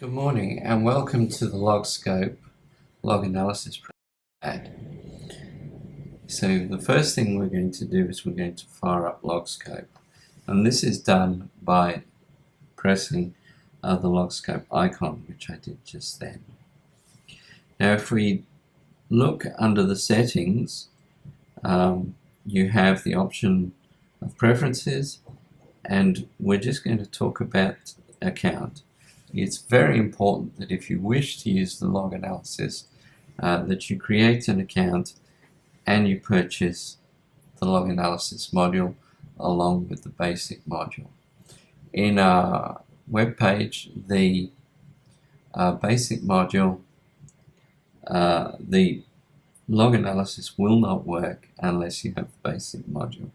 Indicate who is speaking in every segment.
Speaker 1: Good morning and welcome to the LogScope log analysis program. So the first thing we're going to do is we're going to fire up LogScope, and this is done by pressing the LogScope icon, which I did just then. Now if we look under the settings, you have the option of preferences, and we're just going to talk about account. It's very important that if you wish to use the log analysis, that you create an account and you purchase the log analysis module along with the basic module. In our web page, the basic module, the log analysis will not work unless you have the basic module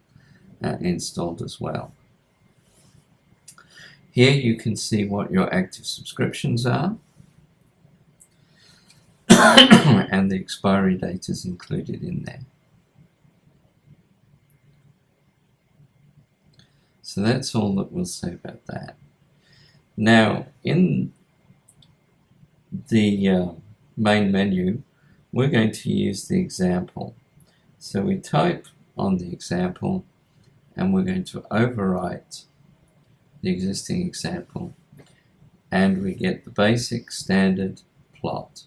Speaker 1: installed as well. Here you can see what your active subscriptions are and the expiry date is included in there. So that's all that we'll say about that. Now in the main menu, we're going to use the example. So we type on the example and we're going to overwrite the existing example, and we get the basic standard plot.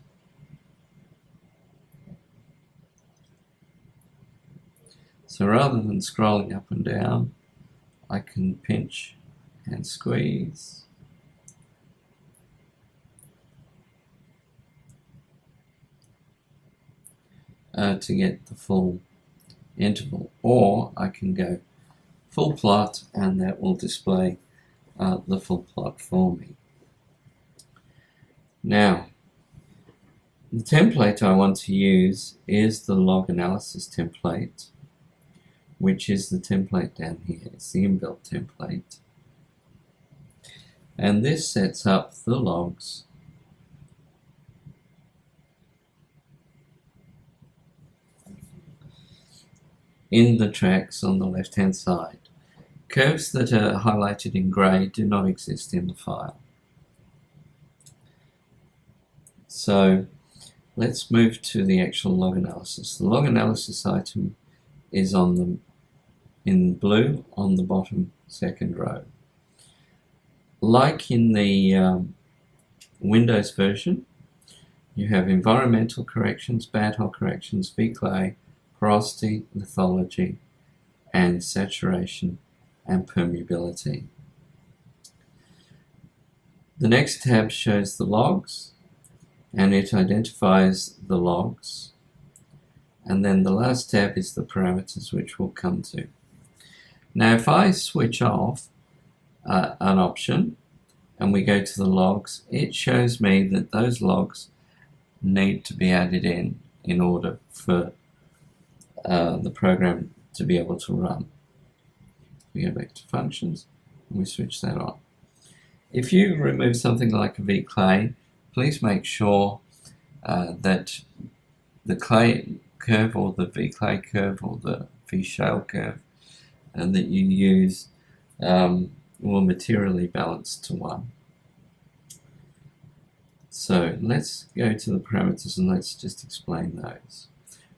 Speaker 1: So rather than scrolling up and down, I can pinch and squeeze to get the full interval, or I can go full plot and that will display the full plot for me. Now, the template I want to use is the log analysis template, which is the template down here. It's the inbuilt template. And this sets up the logs in the tracks on the left-hand side. Curves that are highlighted in grey do not exist in the file. So let's move to the actual log analysis. The log analysis item is in blue on the bottom second row. Like in the Windows version, you have environmental corrections, bad hole corrections, V-clay, porosity, lithology, and saturation and permeability. The next tab shows the logs, and it identifies the logs, and then the last tab is the parameters, which we'll come to. Now if I switch off an option and we go to the logs, it shows me that those logs need to be added in order for the program to be able to run. We go back to functions and we switch that on. If you remove something like a V-clay, please make sure that the clay curve or the V-clay curve or the V-shale curve that you use will materially balance to 1. So let's go to the parameters and let's just explain those.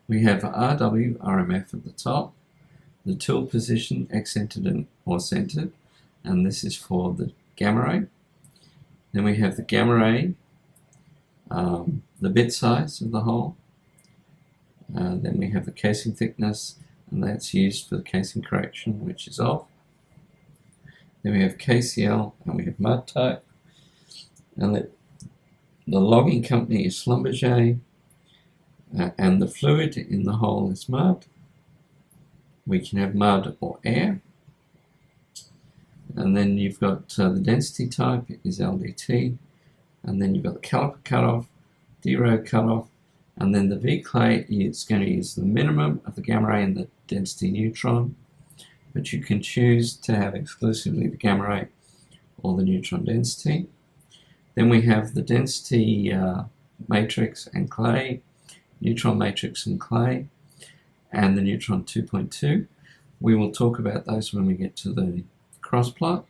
Speaker 1: We have RW, RMF at the top, the tool position, accented or centered, and this is for the gamma ray. Then we have the gamma ray, the bit size of the hole. Then we have the casing thickness, and that's used for the casing correction, which is off. Then we have KCL, and we have mud type. And the logging company is Schlumberger, and the fluid in the hole is mud. We can have mud or air. And then you've got the density type is LDT. And then you've got the caliper cutoff, D-row cutoff. And then the V-clay is going to use the minimum of the gamma ray and the density neutron. But you can choose to have exclusively the gamma ray or the neutron density. Then we have the density matrix and clay, neutron matrix and clay, and the neutron 2.2. We will talk about those when we get to the crossplot.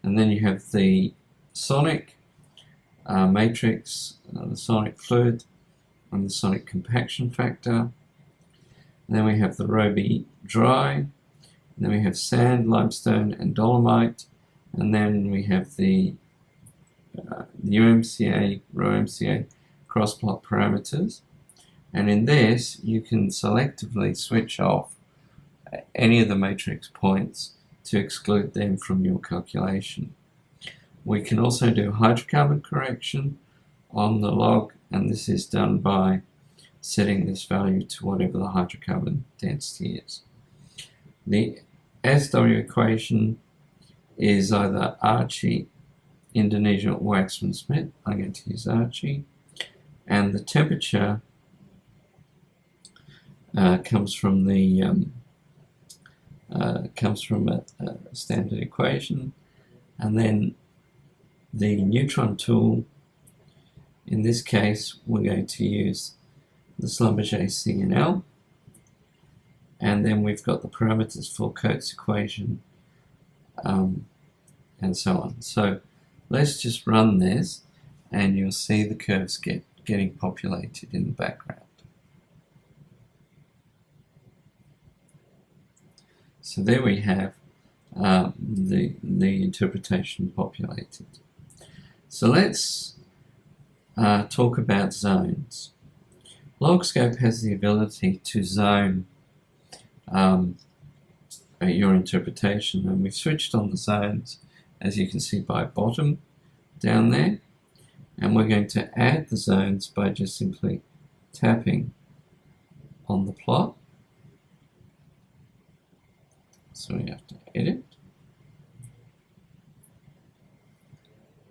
Speaker 1: And then you have the sonic matrix, the sonic fluid, and the sonic compaction factor. And then we have the Roby dry. And then we have sand, limestone, and dolomite. And then we have the UMCA, ROMCA crossplot parameters. And in this, you can selectively switch off any of the matrix points to exclude them from your calculation. We can also do hydrocarbon correction on the log, and this is done by setting this value to whatever the hydrocarbon density is. The SW equation is either Archie, Indonesia, or Waxman-Smith. I'm going to use Archie. And the temperature comes from a standard equation. And then the neutron tool, in this case, we're going to use the Schlumberger CNL. And then we've got the parameters for Coates equation, and so on. So let's just run this, and you'll see the curves getting populated in the background. So there we have the interpretation populated. So let's talk about zones. LogScope has the ability to zone your interpretation, and we've switched on the zones, as you can see by bottom down there, and we're going to add the zones by just simply tapping on the plot. So we have to edit.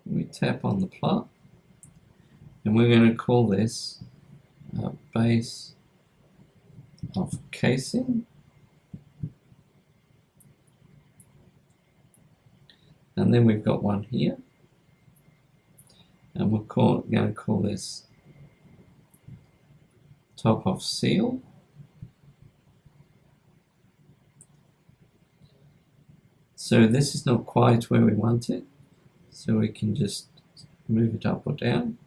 Speaker 1: We tap on the plot, and we're going to call this base of casing. And then we've got one here, and we're going to call this top of seal. So this is not quite where we want it, so we can just move it up or down.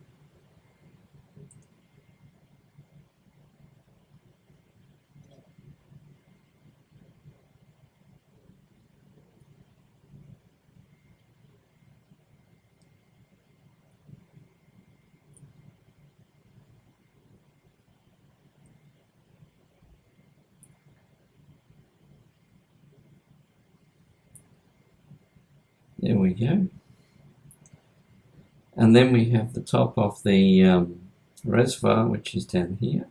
Speaker 1: There we go. And then we have the top of the reservoir, which is down here.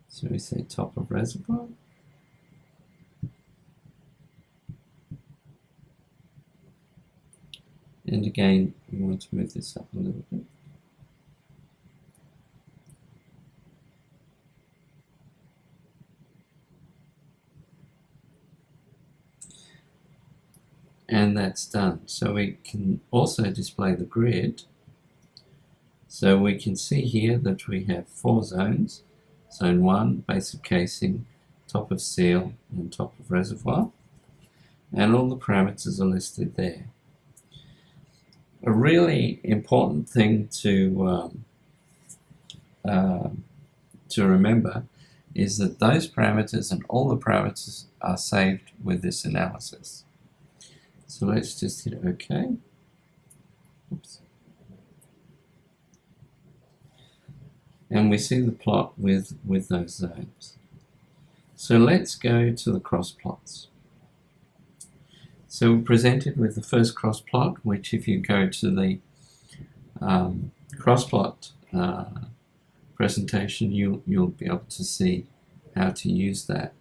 Speaker 1: So we say top of reservoir. And again, we want to move this up a little bit. And that's done. So we can also display the grid. So we can see here that we have 4 zones. Zone 1, base of casing, top of seal, and top of reservoir. And all the parameters are listed there. A really important thing to remember is that those parameters and all the parameters are saved with this analysis. So let's just hit OK. Oops. And we see the plot with those zones. So let's go to the cross plots. So we're presented with the first cross plot, which if you go to the Crossplot presentation, you'll be able to see how to use that.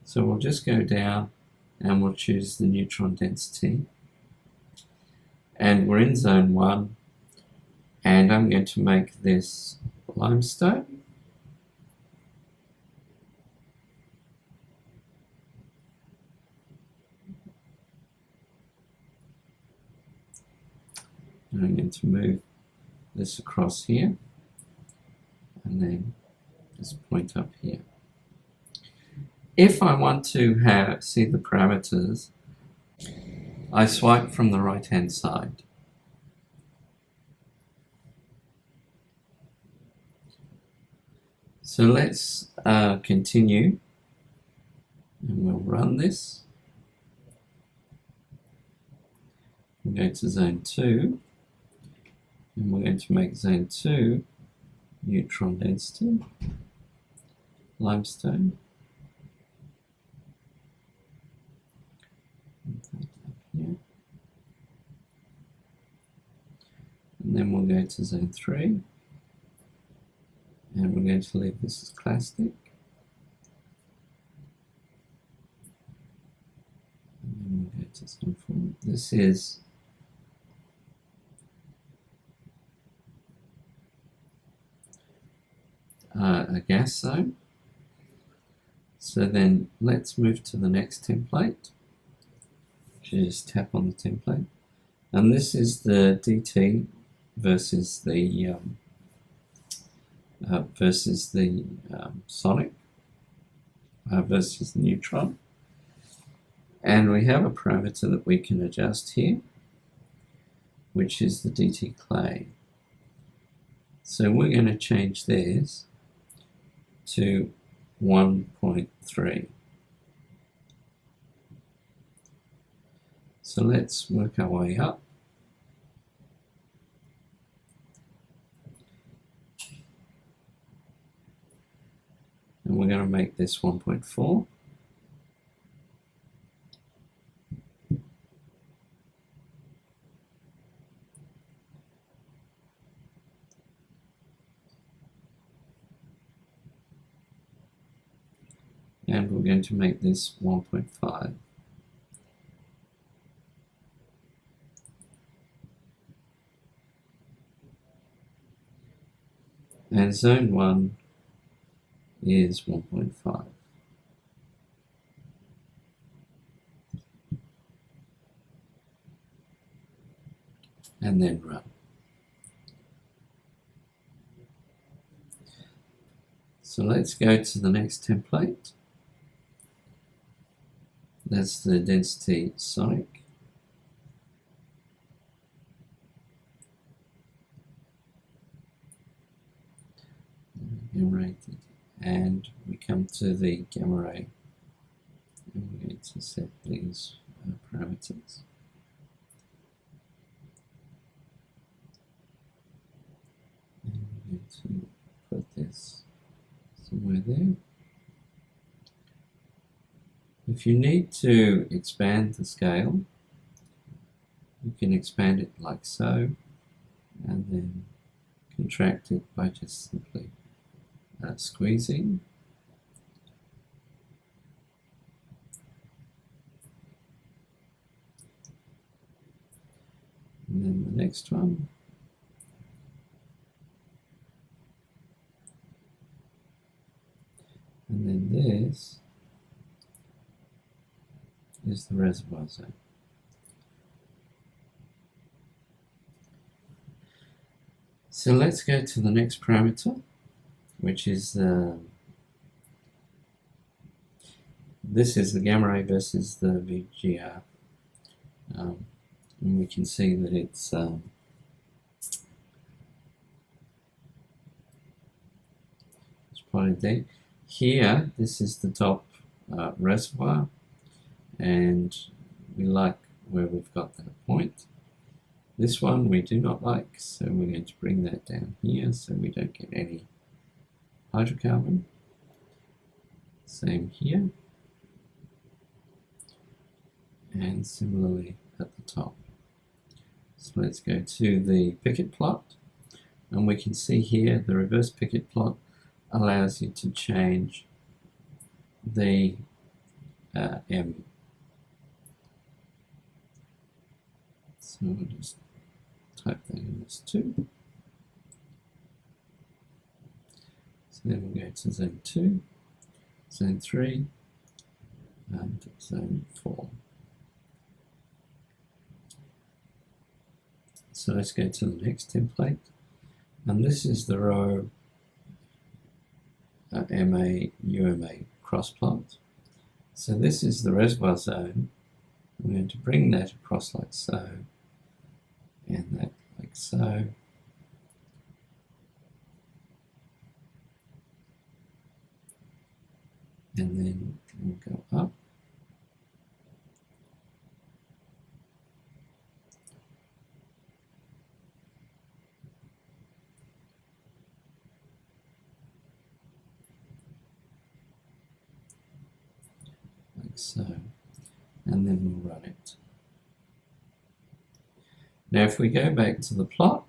Speaker 1: So we'll just go down and we'll choose the neutron density. And we're in zone 1, and I'm going to make this limestone. And I'm going to move this across here, and then just point up here. If I want to see the parameters, I swipe from the right hand side. So let's continue, and we'll run this. We'll go to zone 2, and we're going to make zone 2 neutron density, limestone. Here. And then we'll go to zone 3, and we're going to leave this as clastic. And then we'll go to zone 4. This is a gas zone. So then let's move to the next template. Just tap on the template, and this is the DT versus the sonic versus the neutron, and we have a parameter that we can adjust here, which is the DT clay. So we're going to change this to 1.3. So let's work our way up. And we're going to make this 1.4. And we're going to make this 1.5. And zone 1 is 1.5. And then run. So let's go to the next template. That's the density sonic. Gamma ray, and we come to the gamma ray, and we're going to set these parameters. And we're going to put this somewhere there. If you need to expand the scale, you can expand it like so, and then contract it by just simply squeezing. And then the next one. And then this is the reservoir zone. So let's go to the next parameter, which is this is the gamma ray versus the VGR, and we can see that it's plotted there. Here, this is the top reservoir, and we like where we've got that point. This one we do not like, so we're going to bring that down here so we don't get any hydrocarbon. Same here, and similarly at the top. So let's go to the picket plot, and we can see here the reverse picket plot allows you to change the M. So we'll just type that in as 2. So then we'll go to zone 2, zone 3, and zone 4. So let's go to the next template, and this is the row MA UMA crossplot. So this is the reservoir zone. I'm going to bring that across like so, and that like so. and then we'll go up. Like so, and then we'll run it. Now if we go back to the plot,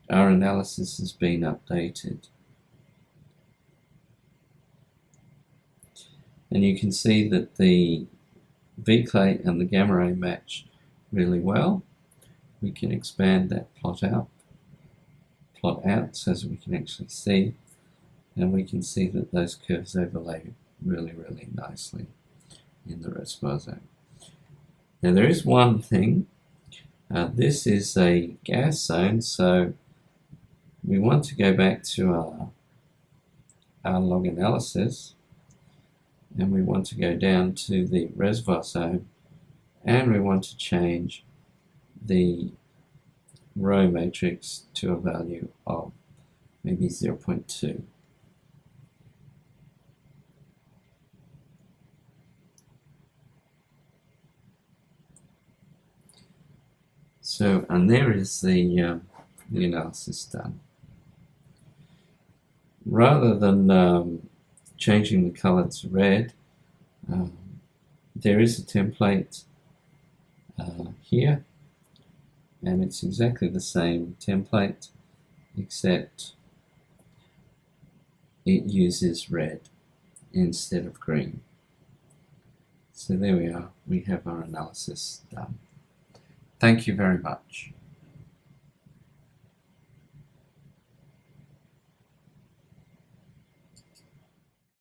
Speaker 1: our analysis has been updated. And you can see that the V-clade and the gamma ray match really well. We can expand that plot out so that we can actually see, and we can see that those curves overlay really, really nicely in the reservoir zone. Now there is one thing, this is a gas zone, so we want to go back to our log analysis, and we want to go down to the reservoir zone, and we want to change the row matrix to a value of maybe 0.2. So, and there is the analysis done. Rather than changing the color to red, there is a template here, and it's exactly the same template, except it uses red instead of green. So there we are, we have our analysis done. Thank you very much.